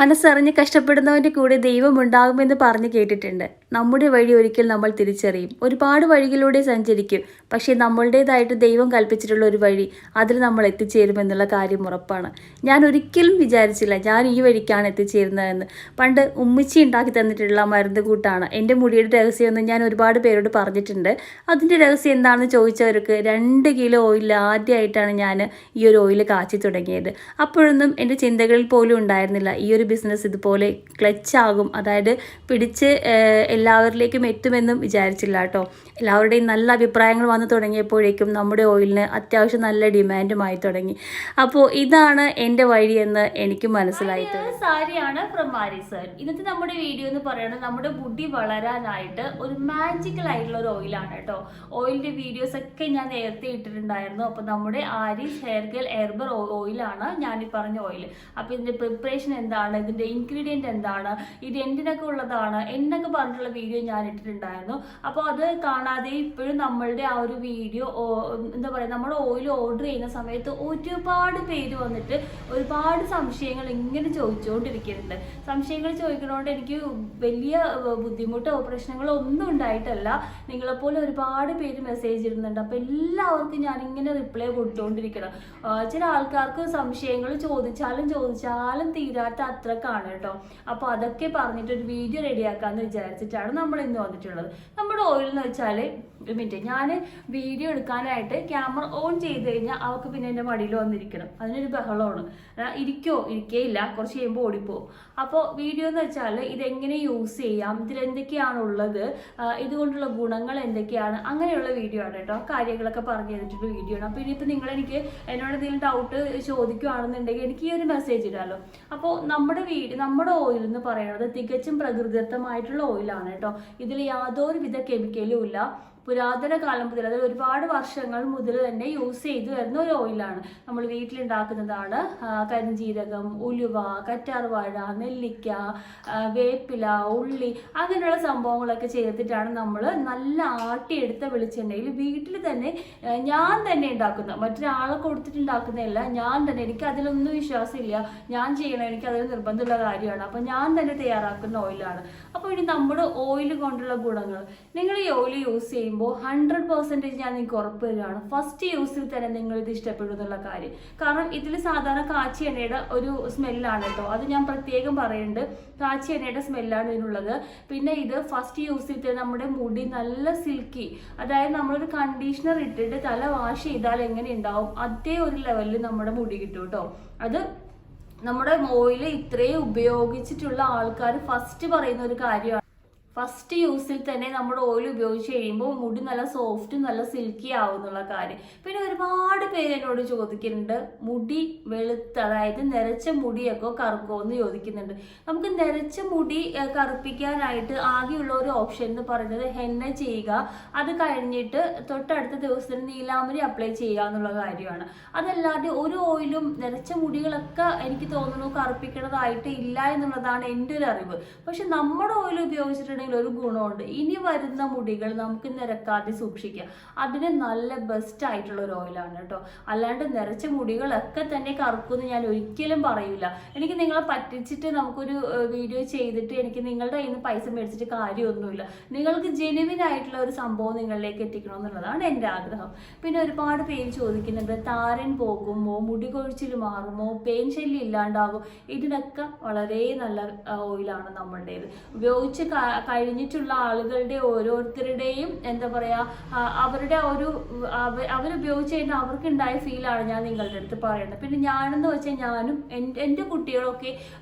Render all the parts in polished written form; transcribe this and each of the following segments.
മനസ്സറിഞ്ഞ് കഷ്ടപ്പെടുന്നവൻ്റെ കൂടെ ദൈവമുണ്ടാകുമെന്ന് പറഞ്ഞു കേട്ടിട്ടുണ്ട്. നമ്മുടെ വഴി ഒരിക്കൽ നമ്മൾ തിരിച്ചറിയും. ഒരുപാട് വഴികളിലൂടെ സഞ്ചരിക്കും. പക്ഷേ നമ്മളുടേതായിട്ട് ദൈവം കൽപ്പിച്ചിട്ടുള്ള ഒരു വഴി, അതിൽ നമ്മൾ എത്തിച്ചേരുമെന്നുള്ള കാര്യം ഉറപ്പാണ്. ഞാൻ ഒരിക്കലും വിചാരിച്ചില്ല ഞാൻ ഈ വഴിക്കാണ് എത്തിച്ചേരുന്നതെന്ന്. പണ്ട് ഉമ്മിച്ചി ഉണ്ടാക്കി തന്നിട്ടുള്ള മരുന്ന് കൂട്ടാണ് എൻ്റെ മുടിയുടെ രഹസ്യമെന്ന് ഞാൻ ഒരുപാട് പേരോട് പറഞ്ഞിട്ടുണ്ട്. അതിൻ്റെ രഹസ്യം എന്താണെന്ന് ചോദിച്ചവർക്ക് 2 കിലോ ഓയിൽ ആദ്യമായിട്ടാണ് ഞാൻ ഈ ഒരു ഓയിൽ കാച്ചി തുടങ്ങിയത്. അപ്പോഴൊന്നും എൻ്റെ ചിന്തകളിൽ പോലും ഉണ്ടായിരുന്നില്ല ഈ ഒരു ബിസിനസ് ഇതുപോലെ ക്ലച്ചാകും, അതായത് പിടിച്ച് എല്ലാവരിലേക്കും എത്തുമെന്നും വിചാരിച്ചില്ല കേട്ടോ. എല്ലാവരുടെയും നല്ല അഭിപ്രായങ്ങൾ വന്നു തുടങ്ങിയപ്പോഴേക്കും നമ്മുടെ ഓയിലിന് അത്യാവശ്യം നല്ല ഡിമാൻഡുമായി തുടങ്ങി. അപ്പോൾ ഇതാണ് എൻ്റെ വഴിയെന്ന് എനിക്ക് മനസ്സിലായി. സാരിയാണ് ഫ്രം ആരിസ്. ഇന്നത്തെ നമ്മുടെ വീഡിയോ എന്ന് പറയുന്നത് നമ്മുടെ മുടി വളരാനായിട്ട് ഒരു മാജിക്കൽ ആയിട്ടുള്ള ഒരു ഓയിലാണ് കേട്ടോ. ഓയിലിൻ്റെ വീഡിയോസ് ഒക്കെ ഞാൻ നേരത്തെ ഇട്ടിട്ടുണ്ടായിരുന്നു. അപ്പോൾ നമ്മുടെ ആരിസ് ഹെയർ കെയർ ഹെർബൽ ഓയിലാണ് ഞാൻ ഈ പറഞ്ഞ ഓയിൽ. അപ്പോൾ ഇതിൻ്റെ പ്രിപ്പറേഷൻ എന്താണ്, ഇതിൻ്റെ ഇൻഗ്രീഡിയൻറ്റ് എന്താണ്, ഇത് എന്തിനൊക്കെ ഉള്ളതാണ് എന്നൊക്കെ പറഞ്ഞിട്ടുള്ള വീഡിയോ ഞാൻ ഇട്ടിട്ടുണ്ടായിരുന്നു. അപ്പോൾ അത് കാണാതെ ഇപ്പോഴും നമ്മളുടെ ആ ഒരു വീഡിയോ എന്താ പറയുക, നമ്മൾ ഓയിൽ ഓർഡർ ചെയ്യുന്ന സമയത്ത് ഒരുപാട് പേര് വന്നിട്ട് ഒരുപാട് സംശയങ്ങൾ ഇങ്ങനെ ചോദിച്ചുകൊണ്ടിരിക്കുന്നുണ്ട്. സംശയങ്ങൾ ചോദിക്കുന്നതുകൊണ്ട് എനിക്ക് വലിയ ബുദ്ധിമുട്ടോ പ്രശ്നങ്ങളോ ഒന്നും ഉണ്ടായിട്ടല്ല. നിങ്ങളെപ്പോലെ ഒരുപാട് പേര് മെസ്സേജ് ഇടുന്നുണ്ട്. അപ്പോൾ എല്ലാവർക്കും ഞാനിങ്ങനെ റിപ്ലൈ കൊടുത്തുകൊണ്ടിരിക്കണം. ചില ആൾക്കാർക്ക് സംശയങ്ങൾ ചോദിച്ചാലും തീരാത്ത അത്രക്കാണ് കേട്ടോ. അപ്പോൾ അതൊക്കെ പറഞ്ഞിട്ട് ഒരു വീഡിയോ റെഡിയാക്കാമെന്ന് വിചാരിച്ചിട്ടാണ് നമ്മൾ ഇന്ന് വന്നിട്ടുള്ളത്. നമ്മുടെ ഓയിൽ എന്ന് വെച്ചാൽ ഒരു മിനിറ്റ്, ഞാൻ വീഡിയോ എടുക്കാനായിട്ട് ക്യാമറ ഓൺ ചെയ്ത് കഴിഞ്ഞാൽ അവർക്ക് പിന്നെ എൻ്റെ മടിയിൽ വന്നിരിക്കണം. അതിനൊരു ബഹളമാണ്. ഇരിക്കേയില്ല, കുറച്ച് കഴിയുമ്പോൾ ഓടിപ്പോവും. അപ്പോൾ വീഡിയോ എന്ന് വെച്ചാൽ ഇതെങ്ങനെ യൂസ് ചെയ്യാം, ഇതിലെന്തൊക്കെയാണുള്ളത്, ഇതുകൊണ്ടുള്ള ഗുണങ്ങൾ എന്തൊക്കെയാണ്, അങ്ങനെയുള്ള വീഡിയോ ആണ് കേട്ടോ. കാര്യങ്ങളൊക്കെ പറഞ്ഞു തന്നിട്ടുള്ള വീഡിയോ ആണ്. അപ്പോൾ ഇനിയിപ്പോൾ നിങ്ങളെനിക്ക് എന്നോട് എന്തെങ്കിലും ഡൗട്ട് ചോദിക്കുകയാണെന്നുണ്ടെങ്കിൽ എനിക്ക് ഈ ഒരു മെസ്സേജ് ഇടാമല്ലോ. അപ്പോൾ നമ്മുടെ ഓയിൽ എന്ന് പറയുന്നത് തികച്ചും പ്രകൃതിദത്തമായിട്ടുള്ള ഓയിലാണ് കേട്ടോ. ഇതിൽ യാതൊരുവിധ കെമിക്കലും ഇല്ല. പുരാതന കാലം മുതൽ, അതായത് ഒരുപാട് വർഷങ്ങൾ മുതൽ തന്നെ യൂസ് ചെയ്തു വരുന്ന ഒരു ഓയിലാണ്. നമ്മൾ വീട്ടിലുണ്ടാക്കുന്നതാണ്. കരിഞ്ജീരകം, ഉലുവ, കറ്റാർവാഴ, നെല്ലിക്ക, വേപ്പില, ഉള്ളി, അങ്ങനെയുള്ള സംഭവങ്ങളൊക്കെ ചേർത്തിട്ടാണ് നമ്മൾ നല്ല ആട്ടിയെടുത്ത വെളിച്ചെണ്ണയിൽ വീട്ടിൽ തന്നെ ഞാൻ തന്നെ ഉണ്ടാക്കുന്ന, മറ്റൊരാളെ കൊടുത്തിട്ടുണ്ടാക്കുന്നതല്ല, ഞാൻ തന്നെ. എനിക്ക് അതിലൊന്നും വിശ്വാസമില്ല. ഞാൻ ചെയ്യണം, എനിക്ക് അതിൽ നിർബന്ധമുള്ള കാര്യമാണ്. അപ്പോൾ ഞാൻ തന്നെ തയ്യാറാക്കുന്ന ഓയിലാണ്. അപ്പോൾ ഇനി നമ്മുടെ ഓയിൽ കൊണ്ടുള്ള ഗുണങ്ങൾ, നിങ്ങൾ ഈ ഓയിൽ യൂസ് ചെയ്യും 100% ഞാൻ നിങ്ങൾക്ക് ഉറപ്പ് തരികയാണ്, ഫസ്റ്റ് യൂസിൽ തന്നെ നിങ്ങൾ ഇത് ഇഷ്ടപ്പെടും എന്നുള്ള കാര്യം. കാരണം ഇതിൽ സാധാരണ കാച്ചി എണ്ണയുടെ ഒരു സ്മെല്ലാണ് കേട്ടോ. അത് ഞാൻ പ്രത്യേകം പറയുന്നുണ്ട്. കാച്ചി എണ്ണയുടെ സ്മെല്ലാണ് ഇതിനുള്ളത്. പിന്നെ ഇത് ഫസ്റ്റ് യൂസിൽ തന്നെ നമ്മുടെ മുടി നല്ല സിൽക്കി, അതായത് നമ്മളൊരു കണ്ടീഷണർ ഇട്ടിട്ട് തല വാഷ് ചെയ്താൽ എങ്ങനെ ഉണ്ടാവും അതേ ഒരു ലെവലിൽ നമ്മുടെ മുടി കിട്ടും കേട്ടോ. അത് നമ്മുടെ ഓയിൽ ഇത്രയും ഉപയോഗിച്ചിട്ടുള്ള ആൾക്കാർ ഫസ്റ്റ് പറയുന്ന ഒരു കാര്യമാണ്. ഫസ്റ്റ് യൂസിൽ തന്നെ നമ്മുടെ ഓയിൽ ഉപയോഗിച്ച് കഴിയുമ്പോൾ മുടി നല്ല സോഫ്റ്റ്, നല്ല സിൽക്കി ആവും എന്നുള്ള കാര്യം. പിന്നെ ഒരുപാട് പേര് എന്നോട് ചോദിക്കുന്നുണ്ട്, മുടി വെളുത്ത്, അതായത് നിറച്ച മുടിയൊക്കെ കറുക്കോ എന്ന് ചോദിക്കുന്നുണ്ട്. നമുക്ക് നിറച്ച മുടി കറുപ്പിക്കാനായിട്ട് ആകെയുള്ള ഒരു ഓപ്ഷൻ എന്ന് പറയുന്നത് ഹെന്ന ചെയ്യുക, അത് കഴിഞ്ഞിട്ട് തൊട്ടടുത്ത ദിവസത്തിന് നീലാമരി അപ്ലൈ ചെയ്യുക എന്നുള്ള കാര്യമാണ്. അതല്ലാതെ ഒരു ഓയിലും നിറച്ച മുടികളൊക്കെ എനിക്ക് തോന്നുന്നു കറുപ്പിക്കണതായിട്ട് ഇല്ല എന്നുള്ളതാണ് എൻ്റെ ഒരു അറിവ്. പക്ഷെ നമ്മുടെ ഓയിൽ ഉപയോഗിച്ചിട്ടുണ്ടെങ്കിൽ ഒരു ഗുണമുണ്ട്. ഇനി വരുന്ന മുടികൾ നമുക്ക് നിരക്കാതെ സൂക്ഷിക്കാം. അതിന് നല്ല ബെസ്റ്റ് ആയിട്ടുള്ള ഒരു ഓയിലാണ് കേട്ടോ. അല്ലാണ്ട് നിറച്ച മുടികളൊക്കെ തന്നെ കറുക്കുമെന്ന് ഞാൻ ഒരിക്കലും പറയൂല. എനിക്ക് നിങ്ങളെ പറ്റിച്ചിട്ട് നമുക്കൊരു വീഡിയോ ചെയ്തിട്ട് എനിക്ക് നിങ്ങളുടെ കയ്യിൽ നിന്ന് പൈസ മേടിച്ചിട്ട് കാര്യമൊന്നുമില്ല. നിങ്ങൾക്ക് ജെനുവിൻ ആയിട്ടുള്ള ഒരു സംഭവം നിങ്ങളിലേക്ക് എത്തിക്കണമെന്നുള്ളതാണ് എൻ്റെ ആഗ്രഹം. പിന്നെ ഒരുപാട് പേര് ചോദിക്കുന്നുണ്ട്, താരൻ പോകുമോ, മുടി കൊഴിച്ചിൽ മാറുമോ, പെയിൻ ശല്യം ഇല്ലാണ്ടാകും. ഇതിനൊക്കെ വളരെ നല്ല ഓയിലാണ് നമ്മളുടേത്. ഉപയോഗിച്ച് കഴിഞ്ഞിട്ടുള്ള ആളുകളുടെ ഓരോരുത്തരുടെയും എന്താ പറയുക, അവരുടെ ഒരു അവരുപയോഗിച്ച് കഴിഞ്ഞാൽ അവർക്കുണ്ടായ ഫീലാണ് ഞാൻ നിങ്ങളുടെ അടുത്ത് പറയുന്നത്. പിന്നെ ഞാനെന്ന് വെച്ചാൽ ഞാനും എൻ്റെ കുട്ടികളൊക്കെ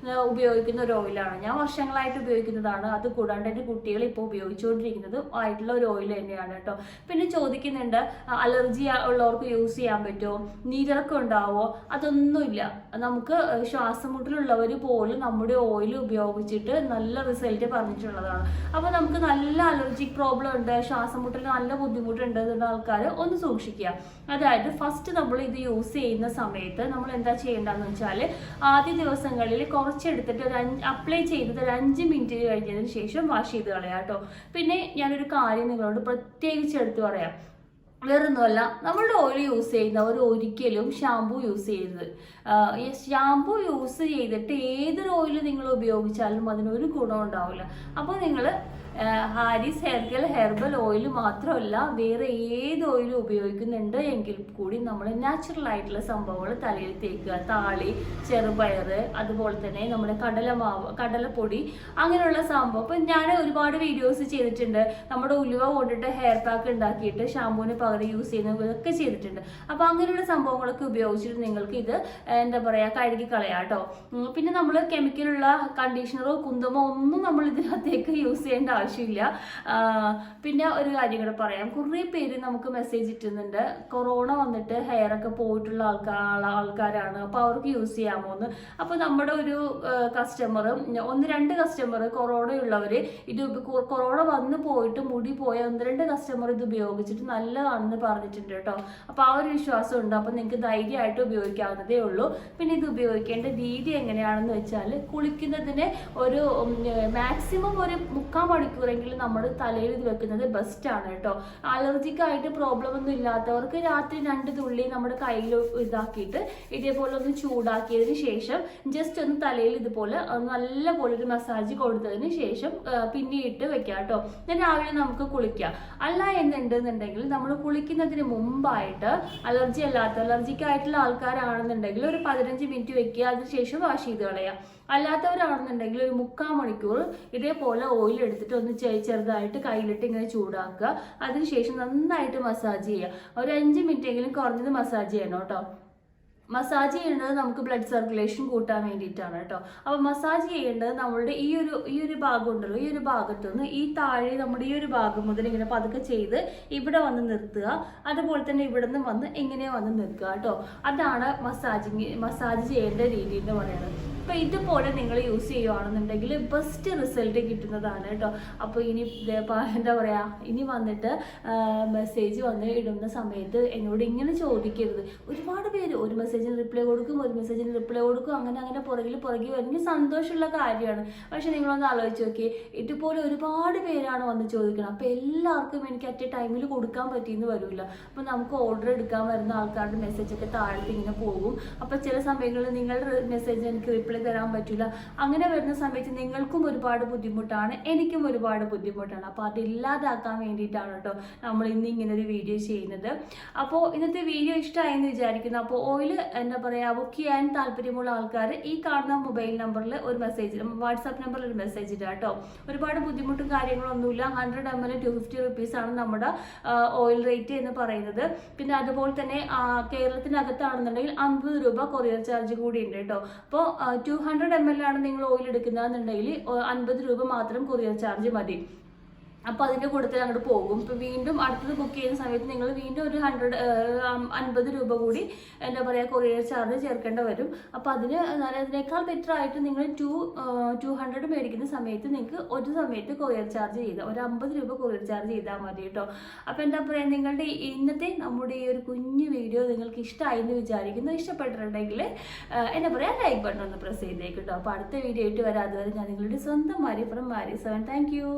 ഉപയോഗിക്കുന്ന ഒരു ഓയിലാണ്. ഞാൻ വർഷങ്ങളായിട്ട് ഉപയോഗിക്കുന്നതാണ്. അത് കൂടാണ്ട് എൻ്റെ കുട്ടികൾ ഇപ്പോൾ ഉപയോഗിച്ചുകൊണ്ടിരിക്കുന്നത് ആയിട്ടുള്ള ഒരു ഓയിൽ തന്നെയാണ് കേട്ടോ. പിന്നെ ചോദിക്കുന്നുണ്ട്, അലർജി ഉള്ളവർക്ക് യൂസ് ചെയ്യാൻ പറ്റുമോ, നീരിറക്കം ഉണ്ടാവോ? അതൊന്നുമില്ല. നമുക്ക് ശ്വാസമുട്ടലുള്ളവർ പോലും നമ്മുടെ ഓയിൽ ഉപയോഗിച്ചിട്ട് നല്ല റിസൾട്ട് പറഞ്ഞിട്ടുള്ളതാണ്. അപ്പോൾ നമുക്ക് നല്ല അലർജിക് പ്രോബ്ലം ഉണ്ട്, ശ്വാസം മുട്ടൽ നല്ല ബുദ്ധിമുട്ടുണ്ട് എന്നുള്ള ആൾക്കാർ ഒന്ന് സൂക്ഷിക്കുക. അതായത് ഫസ്റ്റ് നമ്മൾ ഇത് യൂസ് ചെയ്യുന്ന സമയത്ത് നമ്മൾ എന്താ ചെയ്യേണ്ടതെന്ന് വെച്ചാൽ, ആദ്യ ദിവസങ്ങളിൽ കുറച്ചെടുത്തിട്ട് അപ്ലൈ ചെയ്തിട്ട് ഒരു 5 മിനിറ്റ് കഴിഞ്ഞതിന് ശേഷം വാഷ് ചെയ്ത് കളയാം കേട്ടോ. പിന്നെ ഞാനൊരു കാര്യം നിങ്ങളോട് പ്രത്യേകിച്ച് എടുത്ത് പറയാം. വേറൊന്നുമല്ല, നമ്മളുടെ ഓയിൽ യൂസ് ചെയ്യുന്നവർ ഒരിക്കലും ഷാമ്പു യൂസ് ചെയ്യരുത്. ഷാമ്പു യൂസ് ചെയ്തിട്ട് ഏതൊരു ഓയിൽ നിങ്ങൾ ഉപയോഗിച്ചാലും അതിനൊരു ഗുണം ഉണ്ടാവില്ല. അപ്പോൾ നിങ്ങൾ Harris hair care herbal oil മാത്രമല്ല വേറെ ഏത് ഓയിലും ഉപയോഗിക്കുന്നുണ്ട് എങ്കിൽ കൂടി നമ്മൾ നാച്ചുറൽ ആയിട്ടുള്ള സംഭവങ്ങൾ തലയിൽ തേക്കുക. താളി, ചെറുപയർ, അതുപോലെ തന്നെ നമ്മുടെ കടലമാവ്, കടലപ്പൊടി, അങ്ങനെയുള്ള സംഭവം. ഇപ്പം ഞാൻ ഒരുപാട് വീഡിയോസ് ചെയ്തിട്ടുണ്ട്. നമ്മുടെ ഉലുവ കൊണ്ടിട്ട് ഹെയർ പാക്ക് ഉണ്ടാക്കിയിട്ട് ഷാമ്പൂവിന് പകരം യൂസ് ചെയ്യുന്നതൊക്കെ ചെയ്തിട്ടുണ്ട്. അപ്പോൾ അങ്ങനെയുള്ള സംഭവങ്ങളൊക്കെ ഉപയോഗിച്ചിട്ട് നിങ്ങൾക്ക് ഇത് എന്താ പറയുക കഴുകി കളയാം കേട്ടോ. പിന്നെ നമ്മൾ കെമിക്കലുള്ള കണ്ടീഷണറോ കുന്തമോ ഒന്നും നമ്മൾ ഇതിനകത്തേക്ക് യൂസ് ചെയ്യേണ്ട ആവശ്യമില്ല. പിന്നെ ഒരു കാര്യം കൂടെ പറയാം, കുറേ പേര് നമുക്ക് മെസ്സേജ് ഇട്ടുന്നുണ്ട് കൊറോണ വന്നിട്ട് ഹെയർ ഒക്കെ പോയിട്ടുള്ള ആൾക്കാരാണ്, അപ്പോൾ അവർക്ക് യൂസ് ചെയ്യാമോ എന്ന്. അപ്പോൾ നമ്മുടെ ഒരു കസ്റ്റമർ, 1-2 കസ്റ്റമർ കൊറോണയുള്ളവർ ഇത് കൊറോണ വന്ന് പോയിട്ട് മുടി പോയ 1-2 കസ്റ്റമർ ഇത് ഉപയോഗിച്ചിട്ട് നല്ലതാണെന്ന് പറഞ്ഞിട്ടുണ്ട് കേട്ടോ. അപ്പോൾ ആ ഒരു വിശ്വാസം ഉണ്ട്. അപ്പോൾ നിങ്ങൾക്ക് ധൈര്യമായിട്ട് ഉപയോഗിക്കാവുന്നതേ ഉള്ളൂ. പിന്നെ ഇത് ഉപയോഗിക്കേണ്ട രീതി എങ്ങനെയാണെന്ന് വെച്ചാൽ, കുളിക്കുന്നതിന് ഒരു മാക്സിമം ഒരു 3/4 മണിക്കൂറെങ്കിലും നമ്മുടെ തലയിൽ ഇത് വെക്കുന്നത് ബെസ്റ്റ് ആണ് കേട്ടോ. അലർജിക്കായിട്ട് പ്രോബ്ലം ഒന്നും ഇല്ലാത്തവർക്ക് രാത്രി 2 തുള്ളി നമ്മുടെ കയ്യിൽ ഇതാക്കിയിട്ട് ഇതേപോലെ ഒന്ന് ചൂടാക്കിയതിന് ശേഷം ജസ്റ്റ് ഒന്ന് തലയിൽ ഇതുപോലെ നല്ലപോലെ ഒരു മസാജ് കൊടുത്തതിന് ശേഷം പിന്നിട്ട് വെക്കാം കേട്ടോ. രാവിലെ നമുക്ക് കുളിക്കാം. അല്ല എന്നുണ്ടെന്നുണ്ടെങ്കിൽ നമ്മൾ കുളിക്കുന്നതിന് മുമ്പായിട്ട് അലർജിക്കായിട്ടുള്ള ആൾക്കാരാണെന്നുണ്ടെങ്കിൽ ഒരു 15 മിനിറ്റ് വെക്കുക, അതിനുശേഷം വാഷ് ചെയ്ത് കളയാം. അല്ലാത്തവരാണെന്നുണ്ടെങ്കിൽ ഒരു 3/4 മണിക്കൂർ ഇതേപോലെ ഓയിൽ എടുത്തിട്ട് ഒന്ന് ചെറുതായിട്ട് കയ്യിലിട്ട് ഇങ്ങനെ ചൂടാക്കുക. അതിനുശേഷം നന്നായിട്ട് മസാജ് ചെയ്യുക. ഒരു 5 മിനിറ്റ് എങ്കിലും കുറഞ്ഞത് മസാജ് ചെയ്യണം കേട്ടോ. മസാജ് ചെയ്യേണ്ടത് നമുക്ക് ബ്ലഡ് സർക്കുലേഷൻ കൂട്ടാൻ വേണ്ടിയിട്ടാണ് കേട്ടോ. അപ്പോൾ മസാജ് ചെയ്യേണ്ടത് നമ്മളുടെ ഈ ഒരു ഭാഗം ഉണ്ടല്ലോ, ഈ ഒരു ഭാഗത്തു നിന്ന് ഈ താഴെ നമ്മുടെ ഈ ഒരു ഭാഗം മുതൽ ഇങ്ങനെ പതുക്കെ ചെയ്ത് ഇവിടെ വന്ന് നിർത്തുക. അതുപോലെ തന്നെ ഇവിടെ നിന്ന് വന്ന് ഇങ്ങനെ വന്ന് നിൽക്കുക കേട്ടോ. അതാണ് മസാജ് ചെയ്യേണ്ട രീതി എന്ന് പറയുന്നത്. അപ്പോൾ ഇതുപോലെ നിങ്ങൾ യൂസ് ചെയ്യുകയാണെന്നുണ്ടെങ്കിൽ ബെസ്റ്റ് റിസൾട്ട് കിട്ടുന്നതാണ് കേട്ടോ. അപ്പോൾ ഇനി എന്താ പറയുക, ഇനി വന്നിട്ട് മെസ്സേജ് വന്ന് ഇടുന്ന സമയത്ത് എന്നോട് ഇങ്ങനെ ചോദിക്കരുത്. ഒരുപാട് പേര് ഒരു മെസ്സേജിന് റിപ്ലൈ കൊടുക്കും, അങ്ങനെ പുറകിൽ വരുന്ന സന്തോഷമുള്ള കാര്യമാണ്. പക്ഷെ നിങ്ങളൊന്ന് ആലോചിച്ച് നോക്കി, ഇതുപോലെ ഒരുപാട് പേരാണ് വന്ന് ചോദിക്കണം. അപ്പോൾ എല്ലാവർക്കും എനിക്ക് അറ്റ് എ ടൈമിൽ കൊടുക്കാൻ പറ്റിയെന്ന് വരില്ല. അപ്പോൾ നമുക്ക് ഓർഡർ എടുക്കാൻ വരുന്ന ആൾക്കാരുടെ മെസ്സേജൊക്കെ താഴത്ത് ഇങ്ങനെ പോകും. അപ്പോൾ ചില സമയങ്ങളിൽ നിങ്ങളുടെ മെസ്സേജ് എനിക്ക് റിപ്ലൈ തരാൻ പറ്റില്ല. അങ്ങനെ വരുന്ന സമയത്ത് നിങ്ങൾക്കും ഒരുപാട് ബുദ്ധിമുട്ടാണ്, എനിക്കും ഒരുപാട് ബുദ്ധിമുട്ടാണ്. അപ്പോൾ അതില്ലാതാക്കാൻ വേണ്ടിയിട്ടാണ് കേട്ടോ നമ്മൾ ഇന്ന് ഇങ്ങനെ ഒരു വീഡിയോ ചെയ്യുന്നത്. അപ്പോൾ ഇന്നത്തെ വീഡിയോ ഇഷ്ടമായെന്ന് വിചാരിക്കുന്നു. അപ്പോൾ ഓയിൽ എന്താ പറയുക ബുക്ക് ചെയ്യാൻ താല്പര്യമുള്ള ആൾക്കാർ ഈ കാണുന്ന മൊബൈൽ നമ്പറിൽ ഒരു മെസ്സേജ്, വാട്സാപ്പ് നമ്പറിൽ ഒരു മെസ്സേജ് ഇടുക കേട്ടോ. ഒരുപാട് ബുദ്ധിമുട്ടും കാര്യങ്ങളൊന്നുമില്ല. 100 ml 250 rupees ആണ് നമ്മുടെ ഓയിൽ റേറ്റ് എന്ന് പറയുന്നത്. പിന്നെ അതുപോലെ തന്നെ കേരളത്തിനകത്താണെന്നുണ്ടെങ്കിൽ 50 രൂപ കൊറിയർ ചാർജ് കൂടി ഉണ്ട് കേട്ടോ. അപ്പോൾ 200 ml ആണ് നിങ്ങൾ ഓയിൽ എടുക്കുന്നതെന്നുണ്ടെങ്കിൽ 50 രൂപ മാത്രം കൊറിയർ ചാർജ് മതി. അപ്പോൾ അതിൻ്റെ കൂട്ടത്തിൽ അങ്ങോട്ട് പോകും. ഇപ്പോൾ വീണ്ടും അടുത്തത് ബുക്ക് ചെയ്യുന്ന സമയത്ത് നിങ്ങൾ വീണ്ടും ഒരു 50 രൂപ കൂടി എന്താ പറയുക കൊറിയർ ചാർജ് ചേർക്കേണ്ട വരും. അപ്പോൾ അതിനേക്കാൾ ബെറ്റർ ആയിട്ട് നിങ്ങൾ 200 മേടിക്കുന്ന സമയത്ത് നിങ്ങൾക്ക് ഒരു സമയത്ത് കൊറിയർ ചാർജ് ചെയ്താൽ ഒരു 50 രൂപ കൊറിയർ ചാർജ് ചെയ്താൽ മതി കേട്ടോ. അപ്പോൾ എന്താ പറയുക, നിങ്ങളുടെ ഇന്നത്തെ നമ്മുടെ ഈ ഒരു കുഞ്ഞു വീഡിയോ നിങ്ങൾക്ക് ഇഷ്ടമായി എന്ന് വിചാരിക്കുന്നു. ഇഷ്ടപ്പെട്ടിട്ടുണ്ടെങ്കിൽ എന്താ പറയുക ലൈക്ക് ബട്ടൺ ഒന്ന് പ്രസ് ചെയ്തേക്ക് കേട്ടോ. അപ്പോൾ അടുത്ത വീഡിയോ ആയിട്ട് വരാതെ വരെ ഞാൻ നിങ്ങളുടെ സ്വന്തം മാരി ഫ്രം മാരി 7. Thank you.